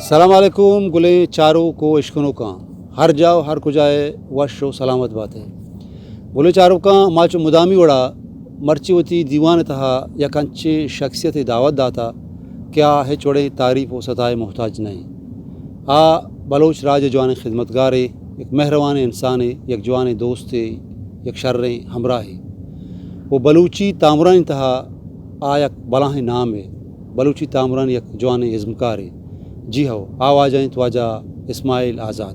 السلام علیکم گلے چاروں کو عشقنوں کا ہر جاؤ ہر کجائے وش و سلامت بات ہے گلے چاروں کا ماچو مدامی وڑا مرچی ہوتی دیوان تہا یا کنچے شخصیت دعوت داتا کیا ہے چوڑے تعریف و ستائے محتاج نہیں آ بلوچ راج جوان خدمتگارے ایک مہروان انسان یک جوان دوست یک شر ہمراہ وہ بلوچی تامران تہا آ یک بلاہ نام ہے بلوچی تامران یک جوان عزمکار ہے جی ہو آوازیں تواجہ اسماعیل آزاد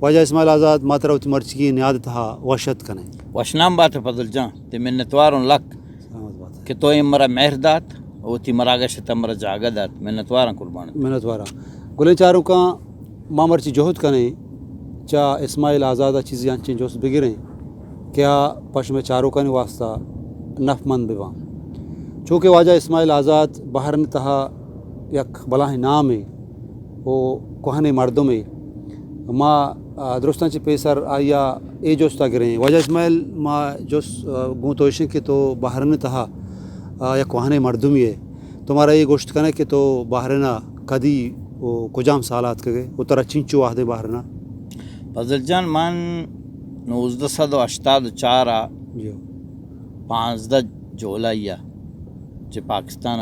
واجہ اسماعیل آزاد ماترا وتی مرچی کی نیاد تہا وشت کنے وشنام بات ہے فضل جان تے منتواروں لک سلامت بات کہ تو مرا مہر دات او تی مراگش تمرا جاگا دات منتواراں قربان محنت وارا گلے چاروں کا ماں مرچی جوہد کنے چا اسماعیل آزادہ چیزیں انچیں جوس بگریں کیا پشم چاروں کا واسطہ نف مند بواں چونکہ واجہ اسماعیل آزاد باہر تہا یک بلاہ نام ہے وہ کوہنے مردم ہے ماں درستان چی پیسر آیا اے جوستا گریں واجہ اسماعیل ماں جوس گوں توشن کہ تو باہرن تہا یا کوہنے مردمی ہے تمہارا یہ گوشت کنے کہ تو باہرنا کدی وہ کجام سالات کے گئے وہ ترا چنچو آہدے باہرنا فضل جان من 1984 جی 15 جولائی جو پاکستان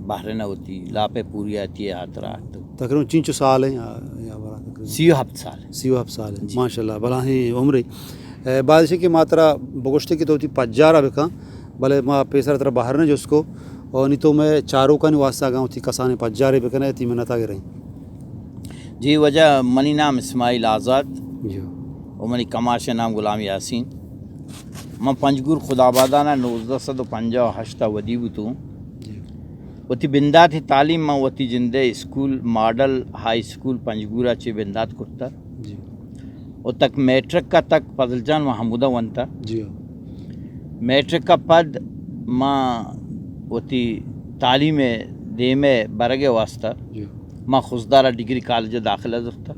بحرینہ ہوتی لاپے پوری آتی ہے ہاتھ رات تقریباً چنچو سال ہیں یا برا تقریباً 37 سال 37 سال ہیں ماشاء اللہ بلاہیں عمرے بادشاہ کی ماترا بگوشتے کی تو ہوتی پجارہ بکا بلے ماں پیسر طرح باہر نے جو اس کو اور نہیں تو میں چاروں کا نہیں واسطہ گاؤں تھی کسانے پجارے بکنے تھی میں نتا گرہیں جی وجہ منی نام اسماعیل آزاد جی و منی کماش نام غلام یاسین میں پنجگور خدا آبادانہ 1958 ودی بتوں جی وتی بندات ہی تعلیم میں وتی جندے اسکول ماڈل ہائی اسکول پنجگورا چی بندات کرتا جی و تک میٹرک کا تک فضل جان محمودہ ونتا جی میٹرک کا پد ماں وتی تعلیم دے میں برگے واسطہ جی ماں خزدارہ ڈگری کالج داخلہ درتا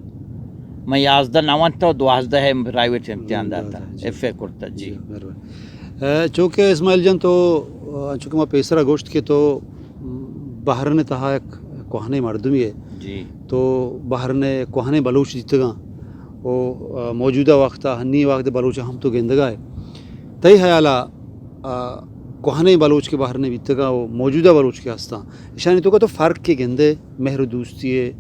میں 11 نوانتا و 12 ہے پرائیویٹ امتحان داتا ایف اے کرتا جی چونکہ اسماعیل جان تو چونکہ میں پیسرا گوشت کے تو باہر نے تہا ایک کوہنے مردمی ہے جی تو باہر نے کوہنے بلوچ جتگاں وہ موجودہ وقتہ ہنی وقت بلوچ ہم تو گندگا ہے تئی حیالہ کوہنے بلوچ کے باہر نے بیتگا وہ موجودہ بلوچ کے ہستاں اشانی تو کا تو فرق کے گندے مہر دوستی ہے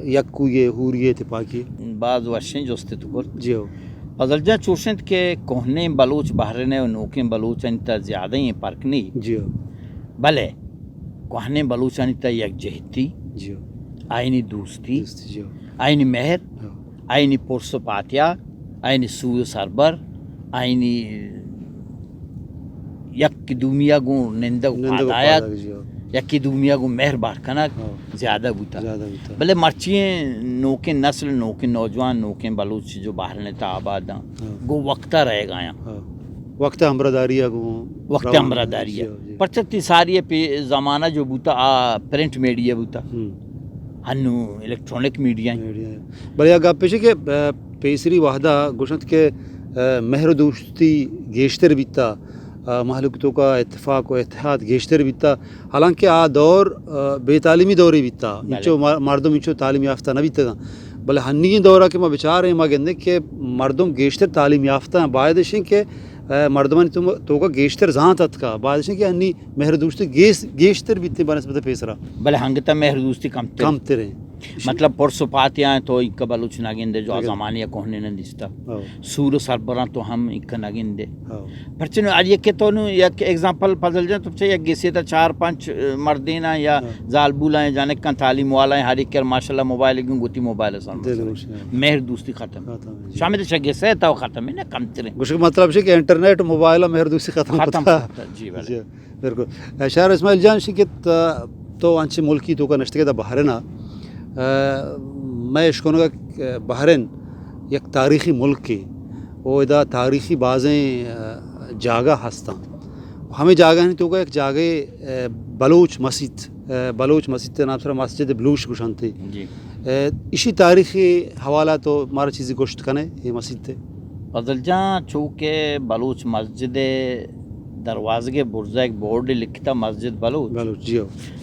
یکو یہ ہوریے تپاکی بعض وشیں جوستے تو کر جی ہو فضل جان چوشند کے کوہنے بلوچ باہرنے و نوکیں بلوچ انتا زیادہ ہی فرق نہیں جی ہو بلے کوہنے بلوچ انتا یک جہتی جی ہو آئینی دوستی جی ہو آئینی مہر ہو آئینی پرس و پاتیا آئینی سوی سربر آئینی یک کی دومیا گو نندگ پادایت جی ہو یک کی دومیا گو مہر بارکنک زیادہ بوتا زیادہ ہوتا بلے مرچیں نوکیں نسل نوکیں نوجوان نوکیں بلوچ جو باہر نتا آباد گو وقتہ رہ گایا وقت ہمرداریہ کو وقت امراداریہ پرچتی ساری پہ زمانہ جو بوتا پرنٹ میڈیا بوتا ہنو الیکٹرونک میڈیا بلے اگر پیشے کہ پیسری واحدہ گوشت کے مہر دوستی گیشتر بیتا محلوکتوں کا اتفاق و اتحاد گیشتر بیتا حالانکہ دور بے تعلیمی دوری بیتا انچو مردم انچو تعلیم یافتہ نہ بیتا گا بلے ہنی دورہ کہ میں بچار ہیں ماں گندے کہ مردم گیشتر تعلیم یافتہ ہیں باعدشیں کہ مردمان تو کا گیشتر زہاں تت کا باعدشیں کہ ہنی مہر دوستی گیشتر بیتے بنسبت پیسرا بلے ہنگتا مہر دوستی کم تریں مطلب پرسو پاتیاں تو ایک بلوچ نگندے جو زمانیہ کوہنے نہ دستا سور سربراں تو ہم ایک نگندے پرچنو آج یہ کہ تو ایک ایگزامپل فضل جان تو چاہیے گیسے تا 4-5 مردینہ یا زالبولا ہیں جانے کن تعلیم والا ہیں ہر ایک کر ماشاءاللہ موبائل گن گوتی موبائل سن مہر دوستی ختم شامل تو شگیسے ہے تو ختم ہے نا کم ترے گوشک مطلب ہے کہ انٹرنیٹ موبائل مہر دوستی ختم ہوتا جی بالکل شہر اسماعیل جان شکت تو انچے ملکی تو کا نشتے دا بحرنا میں اشکونوں کا بحرین یک تاریخی ملک کے وہ ادا تاریخی بازیں جاگہ ہستاں ہمیں جاگہ نہیں تو کا ایک جاگے بلوچ مسجد نام سر مسجد بلوچ گوشانتے جی اسی تاریخی حوالہ تو مارا چیزی گوشت کنے یہ مسجد تھے فضل جان چونکہ بلوچ مسجد دروازے کے برزہ ایک بورڈ لکھتا مسجد بلوچ بلوچ جی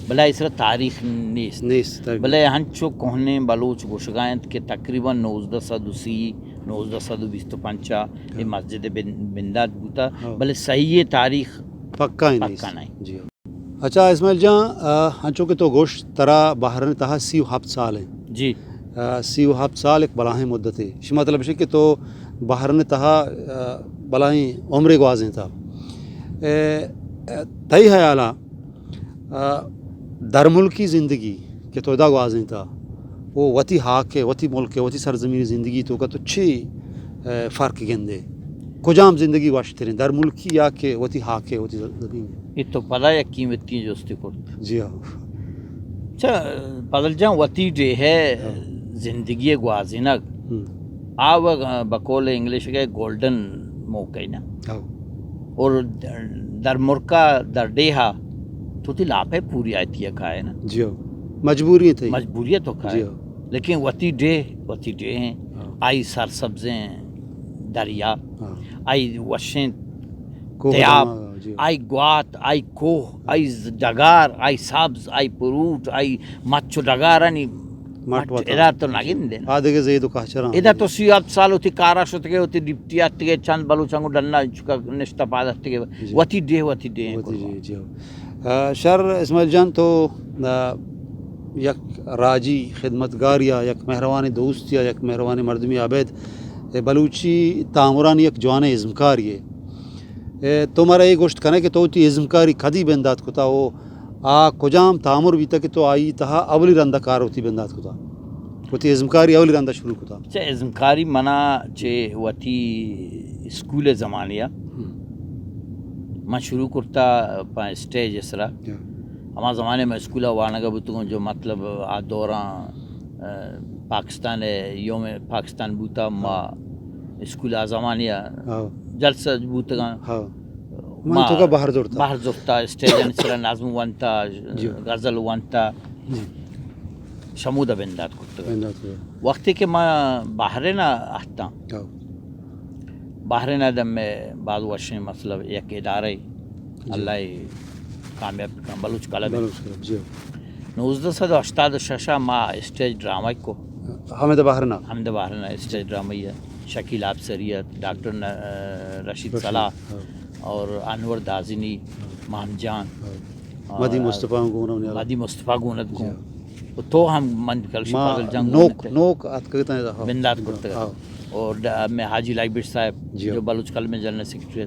بلا اس تاریخ نیست نیست بلا ہنچو کوہنے بلوچ گوشگائنت کے تقریباً 1930 1925 یہ مسجد بندات بوتا بلے صحیح تاریخ پکا ہی پکا نہیں جی اچھا اسماعیل جان ہنچو کہ تو گوشت ترا باہر تہا 37 سال ہیں جی 37 سال ایک بلاہیں مدت ہے اسی مطلب ہے کہ تو باہر نے تہا بلاہیں عمر گوازیں تھا تئی حیالہ در ملکی زندگی کہ تو ادا گوازیں تھا وہ وتی حاک ہے وتی ملک ہے وتی سرزمین زندگی تو کا تو چھ فرق گندے کجام زندگی واشترین در ملکی یا کہ وتی حاک ہے وتی زمین یہ تو پتہ ہے قیمتی جو استے کرتا جی ہاں اچھا بدل جان وتی جو ہے زندگی گوازینک آو بقول انگلش کے گولڈن موقع نا اور در مرکا در ڈیہا تو تی لاپے پوری آتی ہے کھائے نا جی ہاں مجبوری تھی مجبوریت تو کھائے لیکن وتی ڈے ہیں آئی سرسبزیں دریا آئی وشیں تیاب آئی گوات آئی کوہ آئی ڈگار آئی سبز آئی پروٹ آئی مچو ڈگارانی ادھر تو نگین دینا آدھے کے زیدو کہچران ادھر تو 37 سال ہوتی کارا شوتے گئے ہوتی ڈپٹی آتے گئے چند بلوچانگو ڈننا چکا نشتہ پادتے گئے وتی ڈے جی شر اسماعیل جان تو یک راجی خدمتگار یا یک مہروان دوست یا یک مہروان مردمی عابد بلوچی تامرانی یک جوان ازمکاری ہے تو مارا یہ گوشت کنے کہ تو تی ازمکاری کھدی بندات کتا وہ کجام تامر بیتا کہ تو آئی تہا اولی رندہ کار ہوتی بندات کتا وتی ازمکاری اولی رندہ شروع کتا اچھا ازمکاری منا چے وتی اسکول زمانیہ میں شروع کرتا پا اسٹیج اسرا ہما زمانے میں اسکولہ وانگا بتوں جو مطلب آ دوران پاکستان یوم پاکستان بوتا ما اسکولہ زمانیہ جلسہ بوتا من تو کا باہر زورتا اسٹیج اسرا نظم وانتا غزل وانتا شمودہ بندات کرتا وقتی کہ میں باہرے نہ آتا باہر نہ دم میں بعض ورشیں مطلب ایک ادارے اللہ کامیاب کام بلوچ کلب 1986 ما اسٹیج ڈرامہ کو حمد باہرنا اسٹیج ڈرامہ شکیل ابصریت ڈاکٹر رشید صلاح اور انور دازنی مام جان مدی مصطفیٰ گونت کو تو ہم من کل پاگل جنگ نوک آت بندات کرتا اور میں حاجی لائبر صاحب جو بلوچ کل میں جنرل سیکرٹری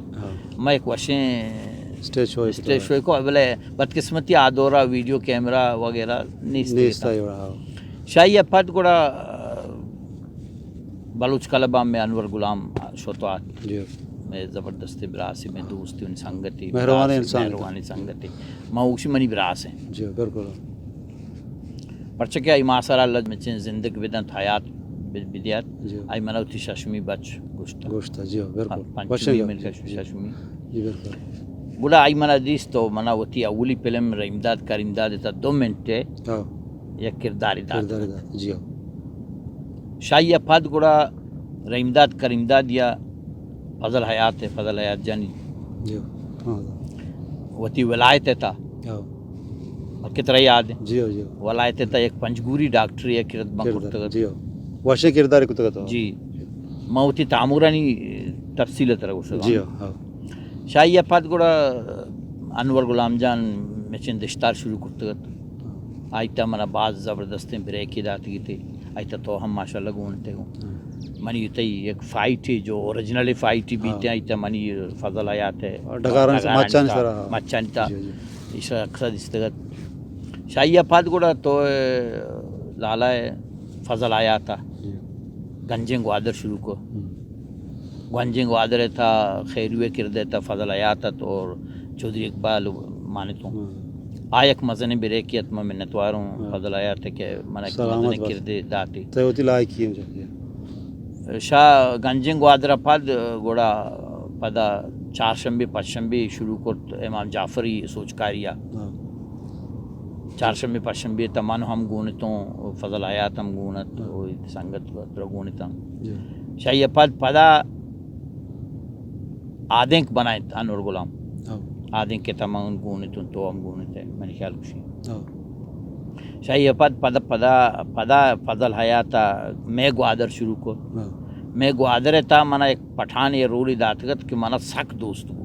میں ایک وشیں اسٹیج شوئے کو بلے بدقسمتی آدورا ویڈیو کیمرہ وغیرہ نہیں شاہی اپت گوڑا بلوچ کلبہ میں انور غلام شوتوات میں زبردست براسی میں دوستی ان سنگتی مہروانی سنگتی موشی منی براس ہیں جی بالکل پرچہ کیا ایماسر اللہ میں چین زندگ بدن حیات بدیات آئی منوتی ششمی بچ گوشتا جی بالکل پنچمی مل کا ششمی جی بالکل بولا آئی منا دیس تو منا وتی اولی فلم رحمداد کریمداد تا 2 منٹ یا کرداری داد جی شاہی افاد گوڑا رحمداد کریمداد یا فضل حیات ہے فضل حیات جانی جی وتی ولایت تا کترا یاد ہے جی جی ولایت تا ایک پنجگوری ڈاکٹر یا کرت بنکرتا جی واشے کردار کو تو جی موتی تعمرانی تفصیل طرح جی شاہی افاد گوڑا انور غلام جان میں چندشتار شروع کرتا آئیتا منا بعض زبردستیں بریکی داتی تھی آئیتا تو ہم ماشاءاللہ گونتے ہوں منی تی ایک فائٹ ہے جو اوریجنل فائٹ بیتے آئیتا منی فضل آیات ہے مچان تا اس اقصد استغت شاہی افاد گوڑا تو لالا فضل آیاتا گنجنگ وادر شروع کو گنجنگ وادر تھا خیروے کردے تھا فضل آیات اور چودھری اقبال مانتوں آیک مزن بریکیت میں منتواروں فضل آیات کہ من ایک مزن کردے داتی تیوتی لائکی شاہ گنجنگ وادر پد گوڑا پدا چارشنبی پچشنبی شروع کرت امام جعفری سوچکاریا چارشنبی پچشنبی تمانو ہم گونتوں فضل آیات ہم گونت سنگت در گونتا شاہی پد پدا آدینک بنائے انور غلام آدھیں کہ تمام گونت تو ہم گونت ہے میں نے خیال کچھ شاہی پد پدا فضل حیاتا میں گوادر شروع کو میں گوادر تا منا ایک پٹھان یہ رولی داتگت کہ منا سخت دوست کو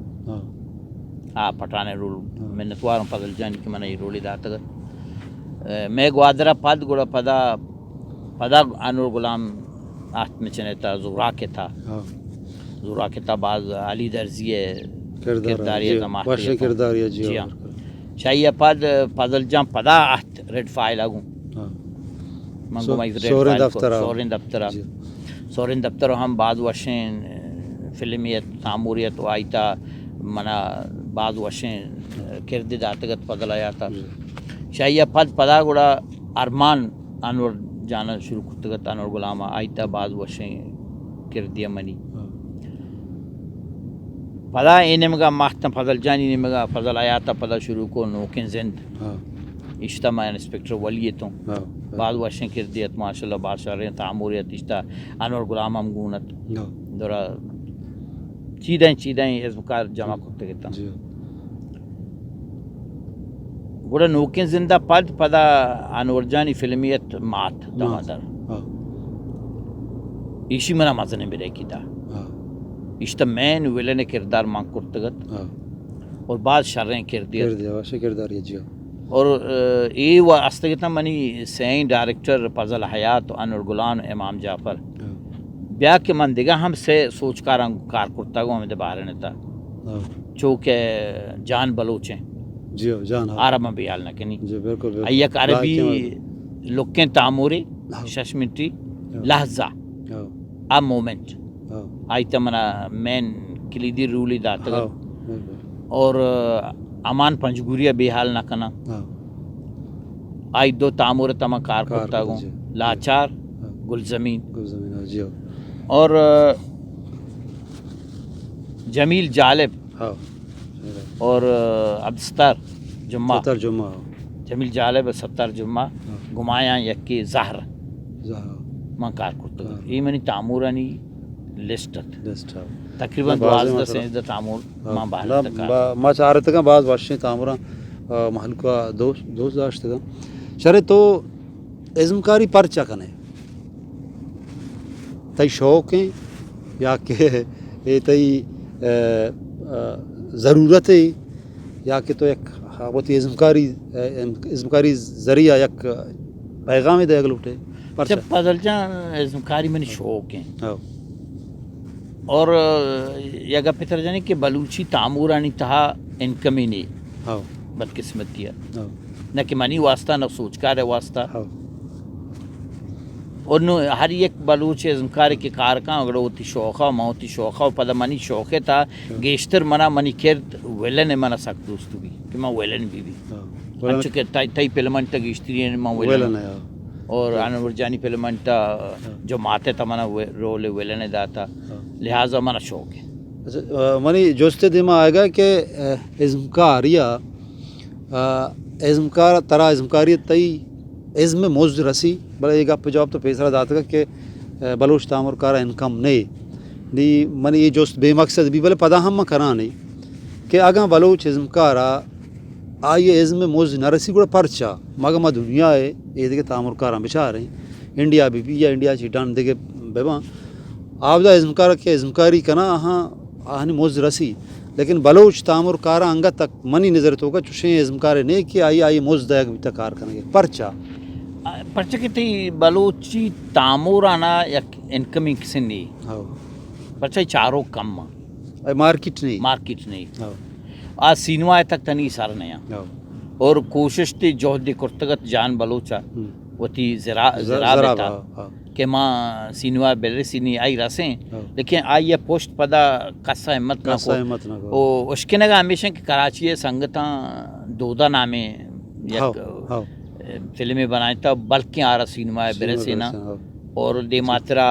ہاں پٹھان رول میں نتوارم فضل جان کہ منا یہ رولی داتگت میں گوادر پد گوڑا پدا انور غلام آت میں چنتا زورا کے تھا بعض علی درزی کرداریہ کرداریہ جی ہاں شاہی پد فضل جان پدا آت ریڈ فائل آگوں منگو مائی سورین دفتر ہم بعض وشین فلمیت تعموریت و آئیتا منا بعض وشین کردی داتگت فضل آیاتا شاہی پد پدا گوڑا ارمان انور جانا شروع کرتگت انور غلام آئیتا بعض وشین کردی منی پدا اینمگا ماختم فضل جانی نمگا فضل آیاتا پدا شروع کو نوکن زند اجتماع انسپیکٹر ولیتوں بعض وشن کردیت ماشاءاللہ بادشاہ تعموریت اشتا انور غلام ہم گونت دورا چیدیں ازمکار جمع کرتے گتا گوڑا نوکن زندہ پدا انور جانی فلمیت مات دمادر ایشی منا مزنے برے کی دا اشتا مین ویلن کردار مانگ کرتگت اور بعض شریں کردیت اور ای و استگتا منی سین ڈائریکٹر فضل حیات انور غلام امام جعفر بیا کہ من دیگا ہم سے سوچ کار کرتا گو ہمیں دبارے نتا چونکہ جان بلوچیں آرام بیال نہ کنی ایک عربی لکیں تعموری ششمنٹی لحظہ ا مومنٹ آئیتا منا مین کلیدی رولی داتا اور امان پنجگوریہ بیحال نہ کنا آئی دو تعمور تمہ کار کرتا گوں لاچار گلزمین اور جمیل جالب اور عبدالستار جمعہ جمیل جالب 70 جمعہ گمایاں یکی زہر من کار کرتا گوں یہ منی تعمورانی لسٹت تقریباً 12 سے تعمور ماں باہر ما چارت کا بعض واشیں تعمورہ محل کا دوست داشت کا شرے تو ازمکاری پرچہ کنے تئی شوق ہیں یا کہ تئی ضرورت ہے یا کہ تو ایک ہوتی ازمکاری ذریعہ یک پیغام دے اگلوٹے جب فضل جان ازمکاری میں شوق ہیں اور یگا پتر جانے کہ بلوچی تعمورانی تہا انکمی نہیں بدقسمتی ہے نہ کہ منی واسطہ نہ سوچکار ہے واسطہ اور نو ہر ایک بلوچ ازمکار کے کارکاں اگر ہوتی شوخہ موتی شوخہ پدا منی شوخے تھا گیشتر منی کرد ویلن منا سک دوستو بھی کہ میں ویلن بھی انچو کہ تائی پیلمنٹ تا گیشتری ہیں میں ویلن اور انور جانی پیلمنٹ جو ماتے تھا منا رول ویلن داتا لہٰذا منا شوق ہے. اچھا منی جوستے دماغ آئے گا کہ ازمکار یا ازمکار ترا ازمکاریت تئی ازم موز رسی بلا یہ گپ جواب تو پیسرا داتا گا کہ بلوچ تعمر کارا انکم نہیں دی منی یہ جوست بے مقصد بھی بلے پدا ہم کرا نہیں کہ آگاں بلوچ ازمکارا آئیے ازم موز نہ رسی گوڑا پرچا مگا ما دنیا ہے یہ دیکھے تعمر کارا بچا رہے ہیں انڈیا بھی یا انڈیا چیٹان دیکھے بیباں آبدا ازمکار کے ازمکاری کنا آہنی موز رسی لیکن بلوچ تعمر کارا انگا تک منی نظر تو کا چوشیں ازمکارے نہیں کہ آئی موز دائگ بھی تکار کرنگے پرچا کہ تی بلوچی تعمورانا یک انکمی کسی نہیں پرچا چاروں کم مارکیٹ نہیں آج سینوائے تک تنی سار نیا اور کوشش تی جوہدی کرتگت جان بلوچا وہ تی زرا بیتا کہ ماں سینوائے بیلے سینی آئی رسیں لیکن آئی پوشت پدا قصہ ہمت نہ کو اشکنگا ہمیشہ کہ کراچی سنگتاں دودا نامے یک فلمیں بنائیں تا بلکہ آ رہا سینوائے بیلے سینا اور دے ماترا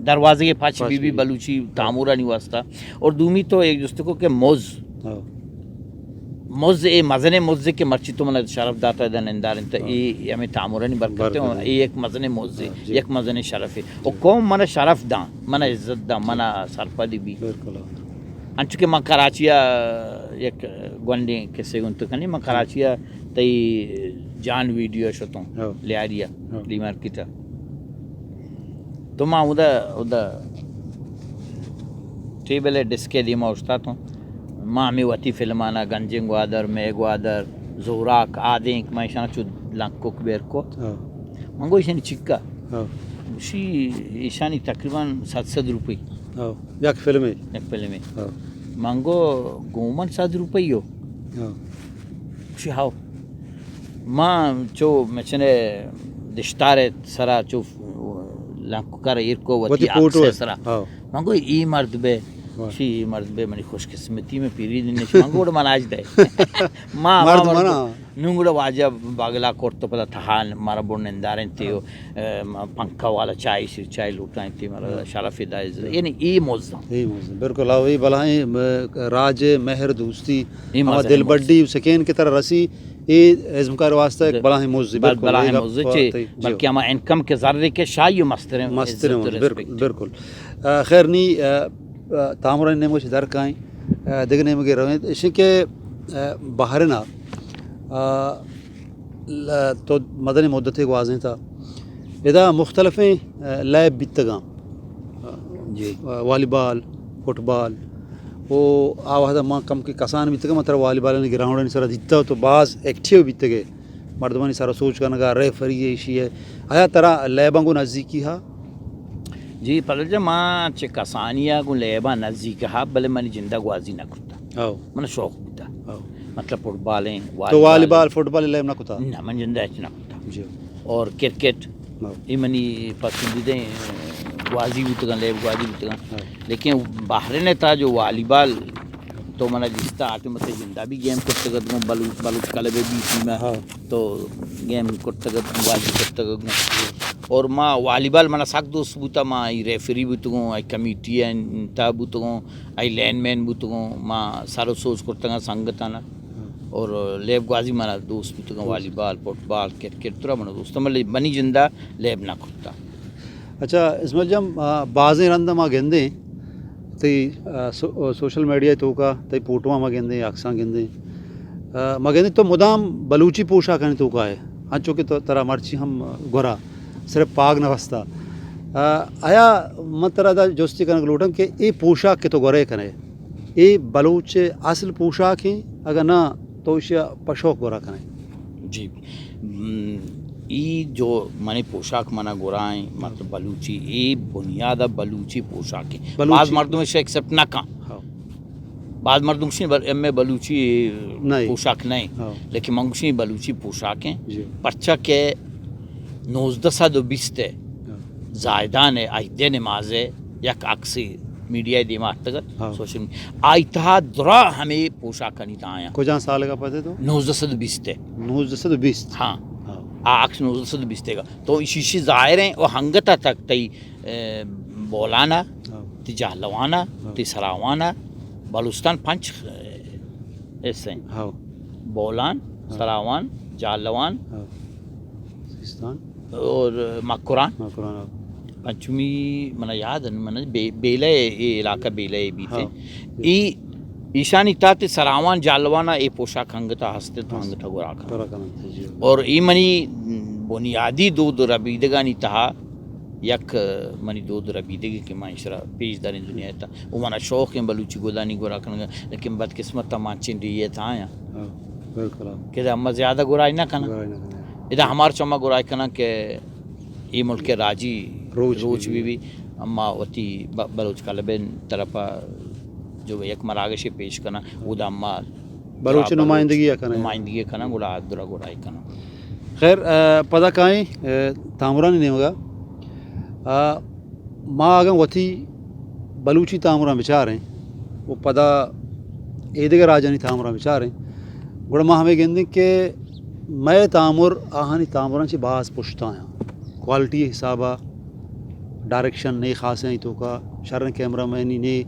دروازے کے پاچ بی بی بلوچی تعمورہ نہیں واسطہ اور دومی تو ایک جستے کو کہ موز اے مزن موز کے مرچی تو من شرف داتا ہے دن اندار انتا ای ہمیں تعمورہ نہیں برکتے ہیں ای ایک مزن موز ایک مزن شرف ہے اور قوم من شرف دان من عزت دان من سرپدی بھی انچو کہ ماں کراچیا یک گونڈے کسے گن تو کنی ماں کراچیا تی جان ویڈیو شتوں لے آریا لی مارکیٹا تو ماں ادا ٹیبل ڈسکے دی ماں اشتا تو ماں ہمیں وطی فلمانا گنجنگ گوادر میں گوادر زوراک آدھیں ماں شانا چو لنکوک بیر کو منگو ایشانی چکا اسی ایشانی تقریباً 700 روپی یک فلم ہے یک فلم ہے منگو گومن 7 روپی ہو اسی ہاو ماں چو مچنے دشتارے سرا چو لنکوکار ایرکو وطی آکسے سرا منگو ای مرد بے شی مرد بے منی خوش قسمتی میں پیری دن نشی منگو وڑا مناج دے ماں نونگوڑا واجہ باگلا کورتو پتا تھہان مارا بڑھ ننداریں تیو پنکھا والا چائے لوٹائیں تی مارا شرف دائز یعنی ای موزدہ بالکل آوئی بلائیں راج مہر دوستی دل بڑی سکین کی طرح رسی ای ازمکار واسطہ ایک بلائیں موزدی بلائیں موزدی بلکہ ہما انکم کے ذرے کے شائی مستریں بالکل خیر نی تامران نے مجھے در کائیں دیکھنے میں گئے رویں اسی کے باہرنا تو مدنی مدتی کو واضح تھا ادا مختلفیں لائب بیتگاں والی بال فٹ بال وہ آوہدہ ماں کم کی کسان بیتگاں مطلب والی بال نے گراؤنڈ سارا دیتا تو بعض ایکٹیو بیتگے مردمانی سارا سوچ کرنا گا ریفری ایشی ہے آیا طرح لیباں کو نزدیکی ہا جی پلجا ماں چے کسانیا کو لیبا نزدیک ہا بلے منی جندہ گوازی نہ کرتا من شوق بیتا مطلب فٹ بالیں تو والی بال فٹ بال لیب نہ کتا نہ من جندہ اچ نہ کتا اور کرکٹ ای منی پسندیدہ گوازی بیتگاں لیب گوازی بیتگاں لیکن باہر نے تھا جو والی بال تو منا جستا آتے مطلب جندہ بھی گیم کرتا گا بلوچ کلبے بیچی میں تو گیم کرتا گا گوازی کرتا گا اور ماں والی بال منا ساک دوست بوتا ماں ای ریفری بوتگوں ای کمیٹی انتا بوتگوں ای لین مین بوتگوں ماں سارو سوچ کرتا گا سنگتانا اور لیب گوازی منا دوست بوتگوں والی بال فٹ بال کرکٹ ترہ منا دوست مطلب منی جندہ لیب نہ کرتا. اچھا اسماعیل جم بعضیں رندہ ماں گندیں تی سوشل میڈیا تو کا تی پوٹواں ماں گندیں اکساں گندیں ماں گندیں تو مدام بلوچی پوشا کرنے تو کا ہے ہاں چونکہ تو ترا مرچی ہم گورا صرف پاگ نہ وستا آیا مطرح دا جوستی کنگ لوٹم کہ ای پوشاک کے تو گورے کنے ای بلوچ اصل پوشاک ہیں اگر نہ تو اسے پشوک گورا کنے. جی ای جو منی پوشاک منا گورائیں مطلب بلوچی ای بنیادہ بلوچی پوشاک ہے بعض مردوں سے ایکسپٹ نہ کہاں بعض مردوں سے میں بلوچی پوشاک نہیں لیکن منگوشی بلوچی پوشاک ہیں پرچہ کے 1920 زائدان آئیدے نماز یک اکسی میڈیا دیما تگت سوشل میڈیا آئیتہا درا ہمیں پوشاک نہیں تا آیا کو جہاں سال کا پتے تو 1920 ہاں آکس 1920 کا تو اسی ظاہر ہیں وہ ہنگتا تک تی بولانا تی جہلوانا تی سراوانا بلوستان پنچ ایسے ہیں بولان سراوان جہلوان اور مکران پنچمی منا یاد ہے منا بیلے علاقہ بیلے بھی تھے ای ایشانی تاتے سراوان جالوانا ای پوشاک ہنگتا ہستے تو ہنگتا گوراکا اور ای منی بنیادی دو ربیدگانی تہا یک منی دو ربیدگی کے معاشرہ پیش دارین دنیا تا وہ منا شوق ہیں بلوچی گودانی گوراکا لیکن بدقسمت تا مانچن ریئے تھا آیا کہ اما زیادہ گورائی نہ کنا ادھا ہمار چما گورائی کنا کہ ای ملک راجی روچ بھی اما وتی بلوچ کلبین طرفا جو ایک مراگش پیش کنا وہ دا اما بلوچ نمائندگی کنا گوڑا درہ گوڑائی کنا. خیر پدا کائیں تامرانی نہیں ہوگا ماں آگا وتی بلوچی تامران بچار ہیں وہ پدا ایدگر راجانی تامران بچار ہیں گوڑا ماں ہمیں گندیں کہ میں تامر آہانی تامران چی باز پشتا ہیں کوالٹی حسابہ ڈائریکشن نہیں خاص ہیں تو کا شرن کیمرہ مینی نہیں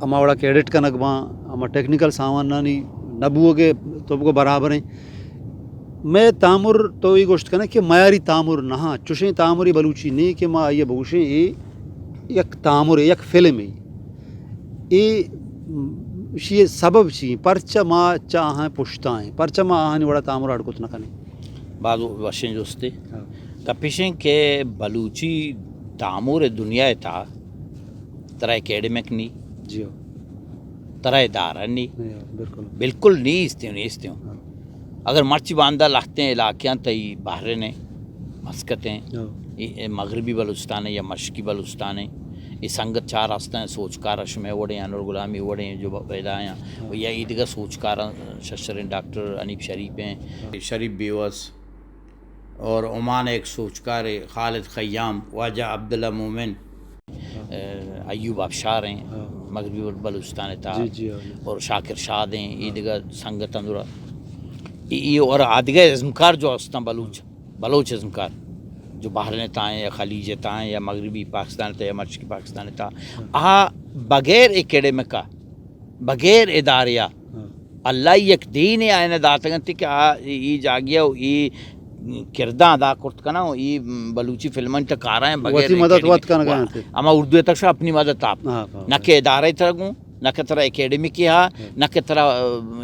اما وڑا کے ایڈٹ کا نگواں اما ٹیکنیکل سامان نانی نبو کے تو کو برابر ہیں میں تامر تو یہ گوشت کرنا کہ معیاری تامر نہاں چوشیں تامری بلوچی نہیں کہ ماں یہ بوشیں یہ یک تامر یک فلم ہے یہ شی سبب چی پرچہ ما چاہیں پشتائیں پرچہ ما آہنی وڑا تامر اڑکت نہ کنے بعض وشن جوستے کپشن کے بلوچی تعمور دنیا تا ترا اکیڈمک نی جی ترا ادارہ نی بالکل بالکل نہیں استیوں اگر مرچی باندھا لاتے ہیں علاقیاں تئی باہر نے مسکتیں مغربی بلوچستان ہے یا مشرقی بلوچستان ہے یہ سنگت چار راستہ ہیں سوچکار اشمے وڑے ہیں نور غلامی وڑے ہیں جو پیدا ہیں یا عیدگاہ سوچکار ششر ڈاکٹر انیب شریف ہیں شریف بیوس اور عمان ایک سوچکار خالد خیام واجہ عبداللہ مومن ایوب افشار ہیں مغربی بلوچستان تھا اور شاکر شاد ہیں عیدگاہ سنگت اندورا یہ اور عادگاہ ازمکار جو استاں بلوچ ازمکار جو باہر نے تائیں یا خلیج تائیں یا مغربی پاکستان تا یا مشرقی پاکستان تا بغیر اکیڈمکا بغیر اداریہ اللہ یک دین آئین داتگن تھی کہ یہ جاگیا یہ کردہ ادا کرت کنا یہ بلوچی فلمن تا کارا ہیں بغیر اما اردو تک شاہ اپنی مدد آپ نہ کہ ادارے ترگوں نہ کہ طرح اکیڈمی کی ہاں نہ کہ طرح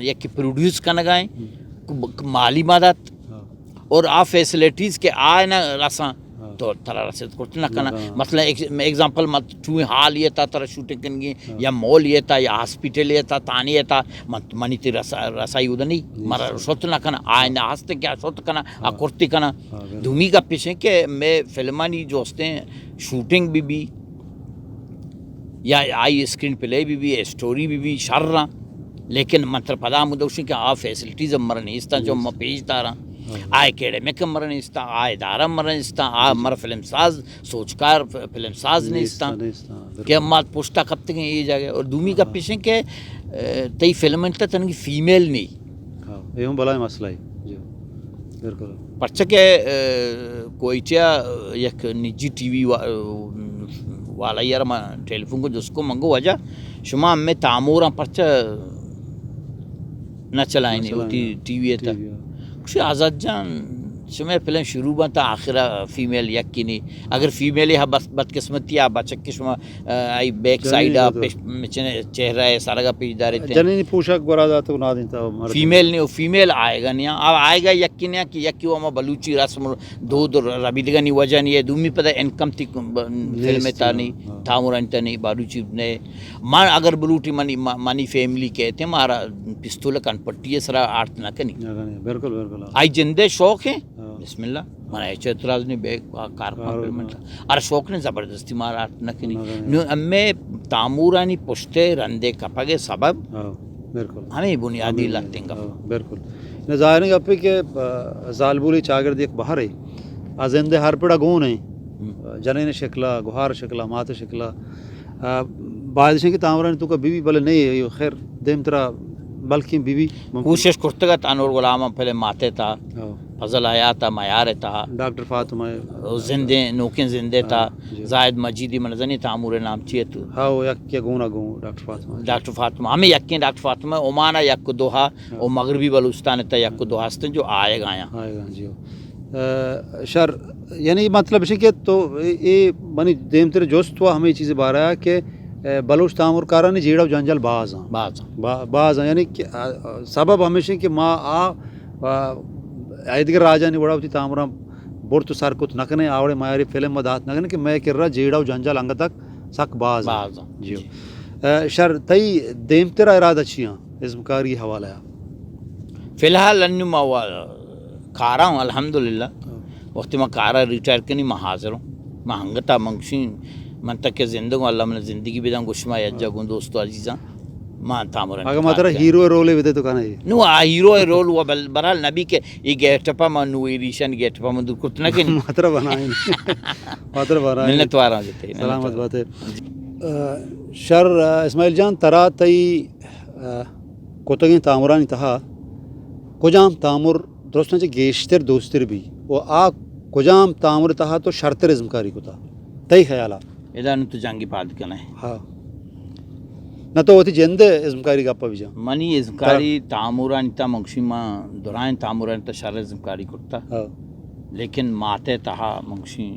یک پروڈیوس کنگائیں مالی مدد اور آ فیسلیٹیز کے آئے نہ رساں تو طرح رسید کرتے نہ کنا مثلا ایگزامپل چوئیں حال یہ تھا طرح شوٹنگ کنگی یا مول یہ تھا یا ہاسپیٹل یہ تھا تانی یہ تھا منی تی رسائی ہودا نہیں مرا شوت نہ کنا آئے نہ ہستے کیا شوت کنا کرتی کنا دھومی کا پیچھے کہ میں فلمانی جو ہستے ہیں شوٹنگ بھی یا آئی اسکرین پلے بھی اسٹوری بھی شر رہا لیکن منتر پدا مدوشی کہ آ فیسلٹیز مرن اس طرح جو پیج تارا آئے اکیڈمک مرن اس طرح آئے ادارہ مرن اس طرح آ مر فلم ساز سوچکار فلم ساز نے اس طرح کہ مات پوشتا کب تک یہ جگہ اور دومی کا پیشن کہ تی فلم انتا تنگی فیمیل نہیں یہ ہم بلائے مسئلہ ہے جی بالکل پرچہ کہ کوئی چیا یک نجی ٹی وی والا یار ٹیلی فون کو جس کو منگو وجہ شما ہمیں تعموراں پرچہ نہ چلائیں نہیں ٹی وی تا کچھ آزاد جان شما فلم شروع بنتا آخرہ فیمیل یک کی نہیں اگر فیمیل ہے بدقسمتی آپ بچک کے شما آئی بیک سائڈ چہرہ ہے سارا کا پیش دارے تھے جنینی پوشک برا جاتا نہ دینتا فیمیل نہیں فیمیل آئے گا نہیں اب آئے گا یکی نہیں کہ یکی وہ بلوچی رسم دو ربیدگا نہیں وجہ نہیں ہے دومی پتہ انکم تھی فلم تا نہیں تھاموران تا نہیں بلوچی نے مان اگر بلوٹی منی فیملی کہتے ہیں مارا پستول کن پٹی سرا آرت نہ کنی بالکل بالکل آئی جندے شوق ہیں بسم اللہ مانا ایچ اعتراض نہیں بے کار اور شوق نے زبردستی مارا آرت نہ کنی ہمیں تعمورانی پشتے رندے کپگے سبب ہمیں بنیادی لگتے ہیں بالکل ظاہر ہے اپنے کہ زالبولی چاگرد ایک باہر ہے آزندے ہر پڑا گون ہیں جنین شکلہ گوھار شکلہ مات شکلہ بعد کی تعمورانی تو کا بیوی بلے نہیں ہے خیر دیم ترا بلکہ بیوی کوشش کرتے گا تانور غلامہ پہلے ماتے تھا فضل آیا تھا معیار تھا ڈاکٹر فاطمہ زندے نوکن زندے تھا زائد مجیدی منزنی تعمور نام چیئے تو ہاں وہ یک کیا گونا گون ڈاکٹر فاطمہ ہمیں یقین ڈاکٹر فاطمہ عمانہ یک دوہا اور مغربی بلوچستان تا یک دوہا ہستن جو آئے گا جی شر یعنی مطلب ہے کہ تو یہ منی دیم تیرے جوست ہوا ہمیں یہ چیزیں بارا ہے کہ بلوچ تعمور کارانی جیڑا جنجل باز ہیں یعنی سبب ہمیشہ کہ ماں ایدگر راجہ نے بڑا ہوتی تعمورہ بڑھ تو سر کت نکنے آوڑے مایاری فلم مدات نکنے کہ میں کر رہا جیڑا جنجل انگ تک سک باز جی شر تئی دیم تیرا ارادہ چیاں اس مکاری حوالہ ہے فی الحال انیو میں کارا ہوں الحمدللہ وقتی میں کارا ریٹائر کنی میں حاضر ہوں میں ہنگتا منگشین من تک کہ زندگوں اللہ من زندگی بیدان گشما یجا گون دوستو عزیزاں ماں تعموران اگر مطرح ہیرو رولے بیدے تو کہنا ہے نو ہیرو رول ہوا برحال نبی کے یہ گیٹپا میں نوی ریشن گیٹپا میں دور کرتنا کہ مطرح بنائیں مطرح بنائیں ملنت وارا جتے سلامت بات ہے شر اسماعیل جان ترا تئی کوتگیں تعمورانی تہا کجام تعمور درست نچے گیشتر دوستر بھی وہ آ کجام تعمور تہا تو شرطر ازمکاری کو تھا تئی خیالہ ادھا تو جنگی پاد کنا ہے ہاں نہ تو ہوتی جندے ازمکاری گپا بھی جا منی ازمکاری تعمورانی تا منگشی ماں دورائن تعمورانی تا شر ازمکاری کرتا لیکن ماتے تہا منگشی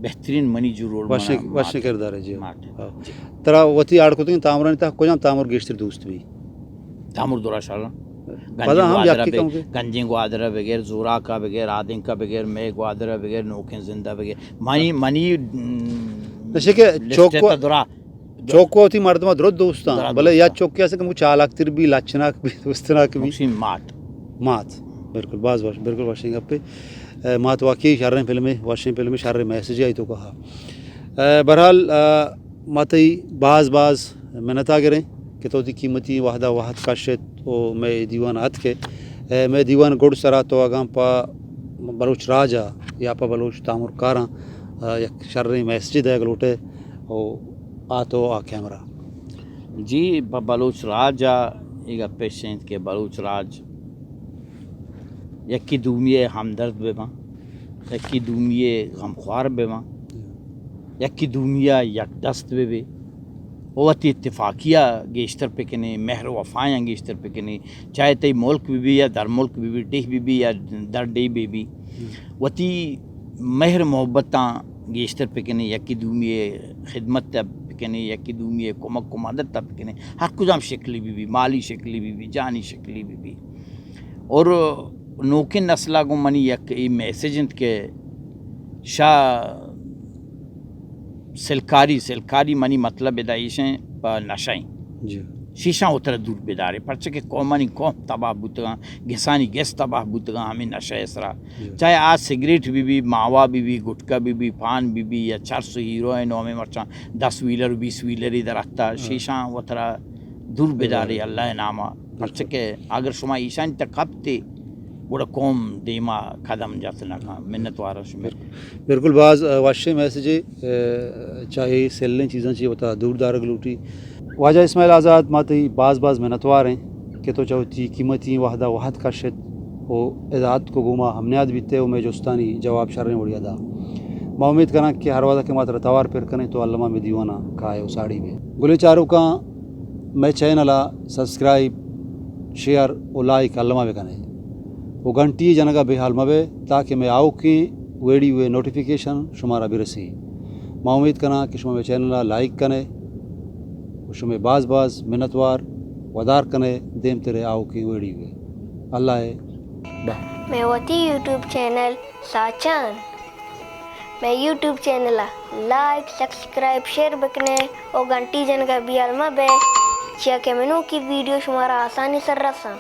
بہترین منی جو رول واشن کردار ہے جی مات ترا وتی آڑ کو تامرانی تا کو جام تامر گیشتر دوست بھی تامر دورا شالا پدا ہم یاکی کہوں گے گنجیں گوادرہ بغیر زورا کا بغیر آدن کا بغیر میں گوادرہ بغیر نوکیں زندہ بغیر منی نشے کے چوک درا چوکو ہوتی مردمہ درود دوستان بلے یا چوک کیا سے کہ مجھے چالاک تر بھی لاچناک بھی دوستناک بھی مات بالکل باز بالکل واشنگ اپ پہ مات واقعی شاریں فلمیں واشنگ فلمیں شاریں میسیج آئی تو کہا بہرحال ماتی باز منتا کریں کہ تو دی قیمتی وحدہ واحد کاشت او میں دیوان ہاتھ کے میں دیوان گوڑ سرا تو آگام پا بلوچ راجا یا پا بلوچ تامر کاراں یک شرری میسجد ہے گلوٹے او آتو آ کیمرہ جی بلوچ راجا ایک پیشنٹ کے بلوچ راج یکی دومیے ہمدرد بے ماں یکی دومیے غمخوار بے ماں یکی دومیہ یک دست بے اوتی اتفاقیہ گیشتر پکنے مہر وفایاں گیشتر پکنے چاہے تی ملک بھی یا در ملک بھی ڈیہ بھی یا در ڈی بھی وتی مہر محبتاں گیشتر پکنے یکی دومیے خدمت پکنے یکی دومیے کمک کو مدد پکنے ہر کجام شکلی بھی مالی شکلی بھی جانی شکلی بھی اور نوکن نسلہ کو منی یک میسیجنت کے شاہ سلکاری منی مطلب ادائیشیں پا نشائیں جی شیشاں اتر دور بیدارے پرچہ کہ قومانی قوم تباہ بوتگاں گھسانی گیس تباہ بوتگاں ہمیں نشہ اسرا چاہے آج سگریٹ بھی ماوا بھی گٹکا بھی پان بھی یا 400 ہیروئن ہمیں مرچاں 10 ویلر 20 ویلر ادھر رکھتا شیشاں اترا دور بیدارے اللہ نامہ پرچہ کہ اگر شما ایشان تک ہفتے بڑا قوم دیما قدم جاتنا کھا منت وارا شمیر بالکل باز واشے میسیجی چاہے سیلیں چیزاں چاہیے ہوتا دور دارگ لوٹی واجہ اسماعیل آزاد ماتی باز منتوار ہیں کہ تو چاہتی قیمتی وحدہ واحد کا شد او اداد کو گوما ہم نے آد بیتے میں جوستانی جواب شرنے اڑی ادا میں امید کرنا کہ ہر وعدہ کے ماتر توار پھر کریں تو علامہ میں دیوانہ کھائے وہ ساڑی میں گلے چاروں کا میں چینلا سبسکرائب شیئر اور لائک علامہ میں کریں وہ گھنٹی جنگا بے حال مبے تاکہ میں آؤ کی ویڈی ہوئے نوٹیفیکیشن شمارا بھی رسی میں امید کرنا کہ شما میں چینل لائک کنے شما باز منتوار ودار کنے دیم تیرے آؤ کی ویڈی ہوئے اللہ ہے میں ہوتی یوٹیوب چینل ساچان میں YouTube channel like subscribe share بکنے اور گھنٹی جنگا بھی علمہ بے چاہ کہ منو کی ویڈیو شمارا آسانی سر رساں